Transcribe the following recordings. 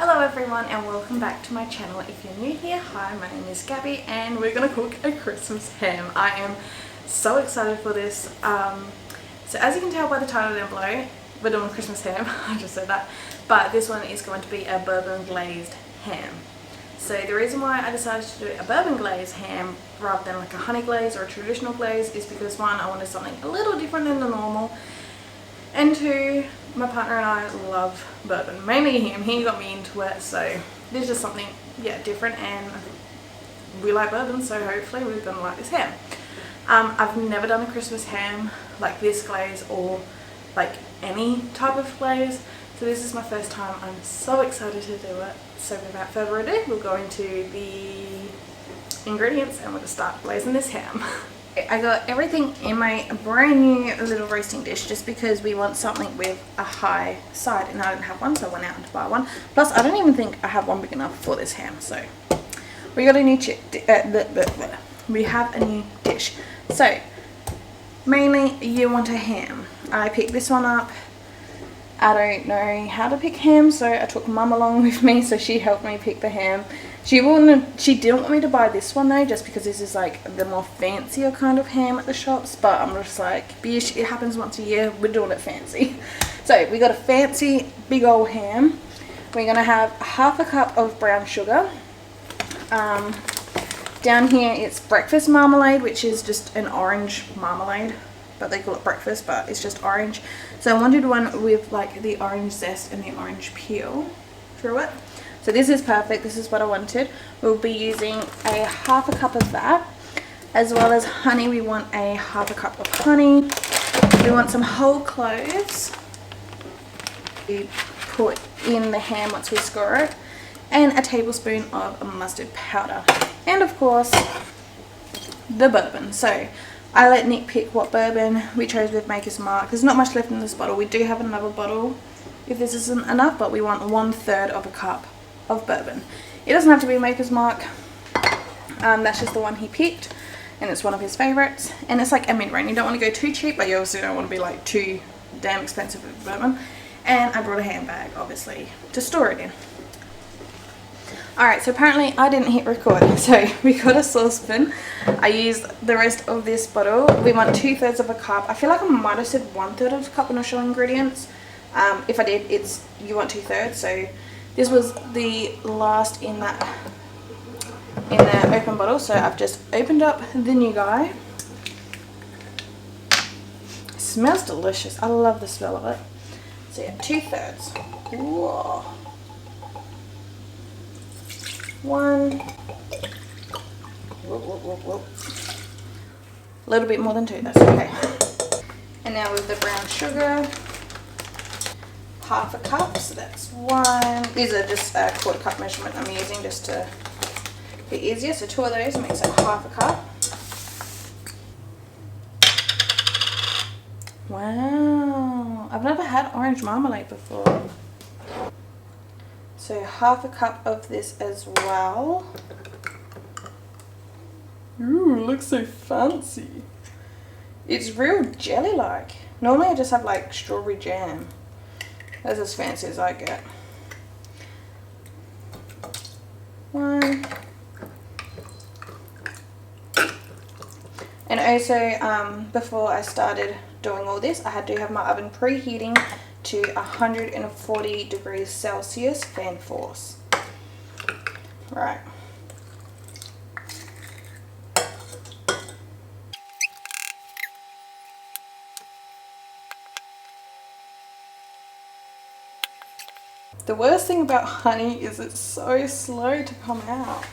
Hello everyone and welcome back to my channel. If you're new here, hi, my name is Gabby and we're gonna cook a Christmas ham. I am so excited for this. So as you can tell by the title down below, we're doing Christmas ham. I just said that. But this one is going to be a bourbon glazed ham. So the reason why I decided to do a bourbon glazed ham rather than like a honey glaze or a traditional glaze is because one, I wanted something a little different than the normal. And two, my partner and I love bourbon, mainly him. He got me into it, so there's just something different, and we like bourbon, so hopefully we're gonna like this ham. I've never done a Christmas ham like this glaze or like any type of glaze, so this is my first time. I'm so excited to do it. So without further ado, we'll go into the ingredients and we're gonna start glazing this ham. I got everything in my brand new little roasting dish just because we want something with a high side, and I didn't have one, so I went out to buy one. Plus I don't even think I have one big enough for this ham, so we got a new we have a new dish. So mainly you want a ham. I picked this one up. I don't know how to pick ham, so I took mum along with me, so she helped me pick the ham. She didn't want me to buy this one though, just because this is like the more fancier kind of ham at the shops, but I'm just like, bish, it happens once a year, we're doing it fancy. So we got a fancy big old ham. We're gonna have half a cup of brown sugar. Down here it's breakfast marmalade, which is just an orange marmalade, but they call it breakfast, but it's just orange. So I wanted one with like the orange zest and the orange peel through it. So this is perfect, this is what I wanted. We'll be using a half a cup of that, as well as honey. We want a half a cup of honey. We want some whole cloves we put in the ham once we score it, and a tablespoon of mustard powder, and of course the bourbon. So I let Nick pick what bourbon we chose with Maker's Mark. There's not much left in this bottle. We do have another bottle if this isn't enough, but we want 1/3 of a cup of bourbon. It doesn't have to be Maker's Mark. That's just the one he picked, and it's one of his favorites, and it's like a mid-range. You don't want to go too cheap, but you also don't want to be like too damn expensive with bourbon. And I brought a handbag, obviously, to store it in. Alright, so apparently I didn't hit record, so we got a saucepan. I used the rest of this bottle. We want 2/3 of a cup. I feel like I might have said 1/3 of a cup when I show ingredients. If I did, it's you want 2/3. So this was the last in the open bottle, so I've just opened up the new guy. It smells delicious. I love the smell of it. So yeah, 2/3. Whoa. 1. Whoop, whoop, whoop, whoop. A little bit more than 2, that's okay. And now with the brown sugar, half a cup, so that's 1. These are just a 1/4 cup measurement I'm using just to be easier. So 2 of those makes it half a cup. Wow, I've never had orange marmalade before. So half a cup of this as well. Ooh, looks so fancy. It's real jelly-like. Normally I just have like strawberry jam. That's as fancy as I get. 1. And also, before I started doing all this, I had to have my oven preheating to 140 degrees Celsius fan force. Right. The worst thing about honey is it's so slow to come out.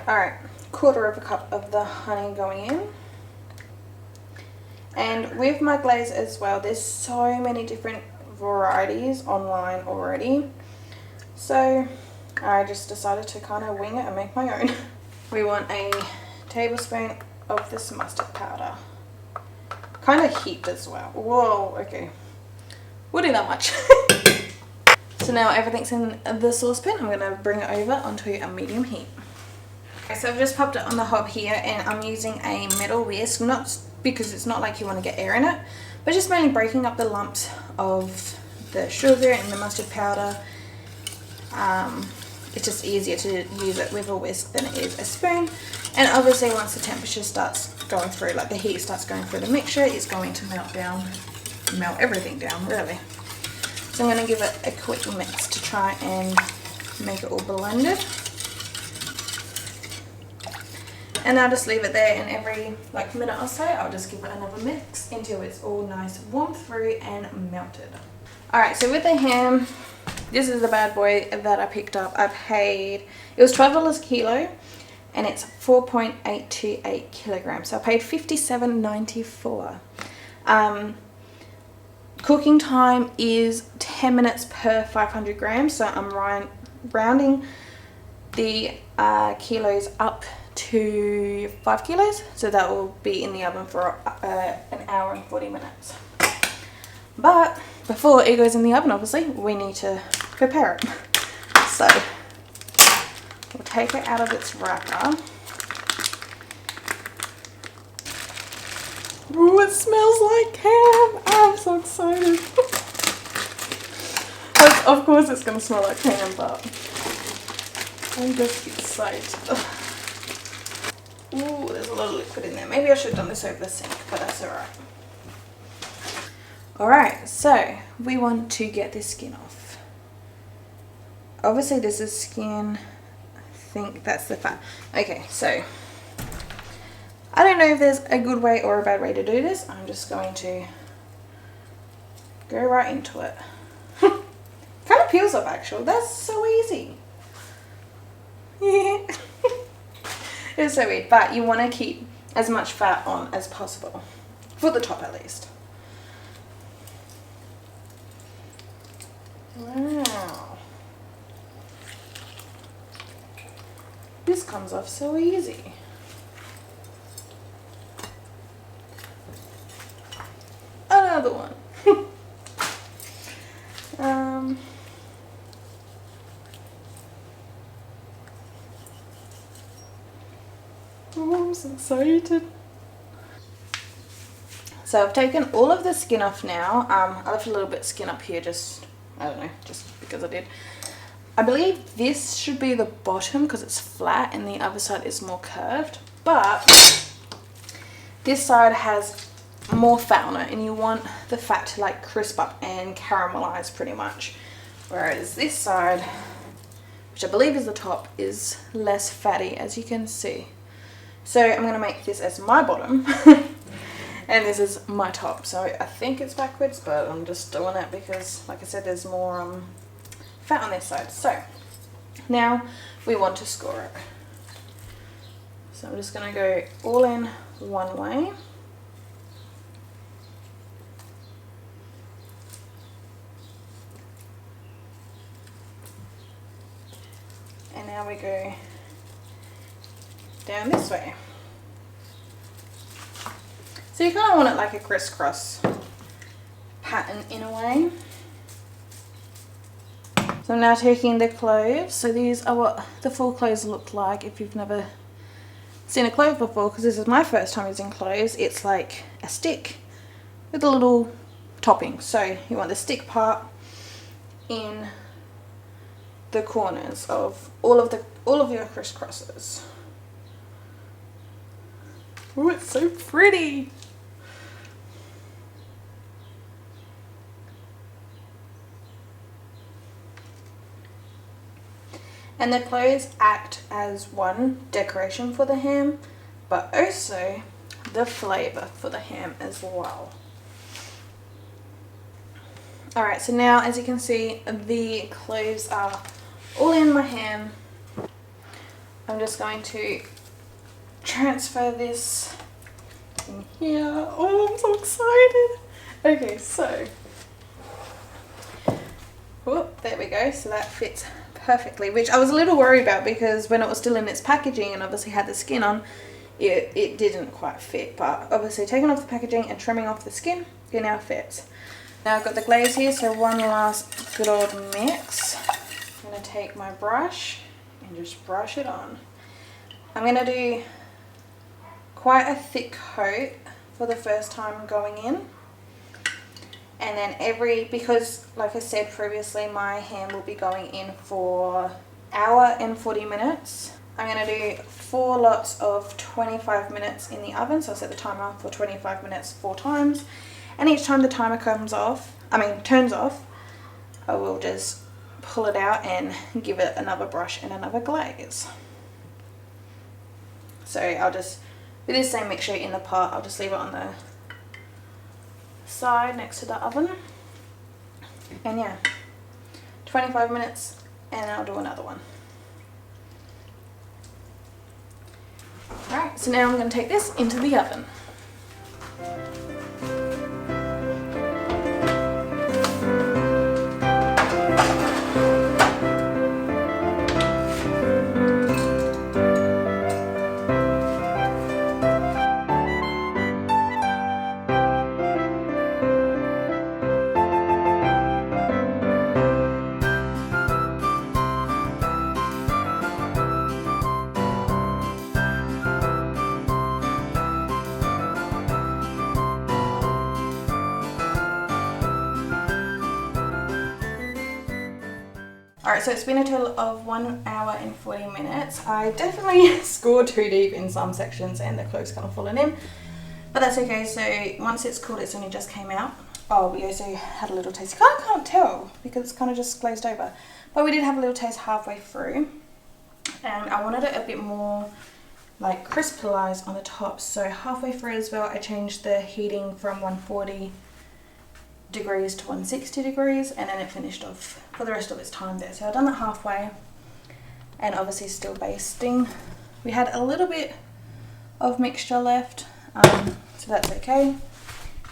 Alright, 1/4 of a cup of the honey going in. And with my glaze as well, there's so many different varieties online already. So I just decided to kind of wing it and make my own. We want a tablespoon of this mustard powder. Kind of heaped as well. Whoa, okay. We'll do that much. So now everything's in the saucepan. I'm going to bring it over onto a medium heat. Okay, so I've just popped it on the hob here, and I'm using a metal whisk, not because it's not like you want to get air in it, but just mainly breaking up the lumps of the sugar and the mustard powder. It's just easier to use it with a whisk than it is a spoon. And obviously once the temperature starts going through, like the heat starts going through the mixture, it's going to melt everything down really. So I'm going to give it a quick mix to try and make it all blended. And I'll just leave it there, and every like minute or so I'll just give it another mix until it's all nice warm through and melted. Alright, so with the ham, this is the bad boy that I picked up. I paid, it was $12 a kilo and it's 4.828 kilograms. So I paid $57.94. Cooking time is 10 minutes per 500 grams. So I'm rounding the kilos up to 5 kilos. So that will be in the oven for an hour and 40 minutes. But before it goes in the oven, obviously, we need to prepare it. So we'll take it out of its wrapper. Ooh, it smells like ham. I'm so excited. Of course it's going to smell like ham, but I'm just excited. Ooh, there's a lot of liquid in there. Maybe I should have done this over the sink, but that's alright. Alright, so we want to get this skin off. Obviously this is skin. I think that's the fat. Okay, so I don't know if there's a good way or a bad way to do this. I'm just going to go right into it. Kind of peels off actually. That's so easy. Yeah. It's so weird, but you want to keep as much fat on as possible. For the top at least. Wow. This comes off so easy. Another one. Oh, I'm so excited. So I've taken all of the skin off now. I left a little bit of skin up here, just, I don't know, just because I did. I believe this should be the bottom because it's flat and the other side is more curved. But this side has more fat on it and you want the fat to like crisp up and caramelize pretty much. Whereas this side, which I believe is the top, is less fatty, as you can see. So I'm going to make this as my bottom and this is my top. So I think it's backwards, but I'm just doing it because, like I said, there's more fat on this side. So now we want to score it. So I'm just going to go all in one way. And now we go down this way. So you kind of want it like a crisscross pattern in a way. So I'm now taking the cloves. So these are what the full cloves look like if you've never seen a clove before, because this is my first time using cloves. It's like a stick with a little topping. So you want the stick part in the corners of all of your crisscrosses. Oh, it's so pretty. And the cloves act as one, decoration for the ham, but also the flavour for the ham as well. Alright, so now as you can see, the cloves are all in my ham. I'm just going to transfer this in here. Oh, I'm so excited. Okay, so whoop, there we go. So that fits perfectly, which I was a little worried about because when it was still in its packaging and obviously had the skin on, it didn't quite fit. But obviously taking off the packaging and trimming off the skin, it now fits. Now I've got the glaze here, so one last good old mix. I'm going to take my brush and just brush it on. I'm going to do quite a thick coat for the first time going in. And then because like I said previously, my ham will be going in for hour and 40 minutes. I'm going to do 4 lots of 25 minutes in the oven. So I'll set the timer for 25 minutes 4 times. And each time the timer turns off, I will just pull it out and give it another brush and another glaze. So I'll just, with this same mixture in the pot, I'll just leave it on the side next to the oven. And yeah, 25 minutes and I'll do another one. Alright, so now I'm going to take this into the oven. Alright, so it's been a total of 1 hour and 40 minutes. I definitely scored too deep in some sections and the cloves kind of fallen in. But that's okay, so once it's cooled, it's only just came out. Oh, we also had a little taste. You can't tell because it's kind of just glazed over. But we did have a little taste halfway through. And I wanted it a bit more like crystallized on the top. So halfway through as well, I changed the heating from 140 degrees to 160 degrees, and then it finished off for the rest of its time there. So I've done that halfway, and obviously still basting. We had a little bit of mixture left, so that's okay,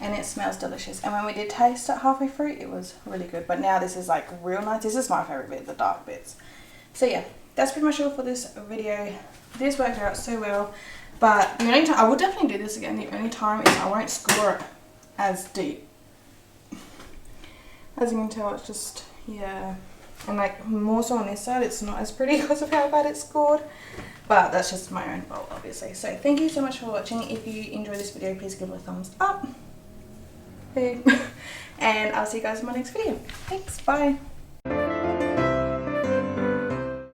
and it smells delicious. And when we did taste it halfway through, it was really good. But now this is like real nice. This is my favorite bit, the dark bits. So yeah, that's pretty much all for this video. This worked out so well, but the only time I will definitely do this again, the only time is I won't score it as deep. As you can tell, it's just, yeah, and like more so on this side, it's not as pretty because of how bad it's scored, but that's just my own fault, obviously. So thank you so much for watching. If you enjoyed this video, please give it a thumbs up, and I'll see you guys in my next video. Thanks, bye.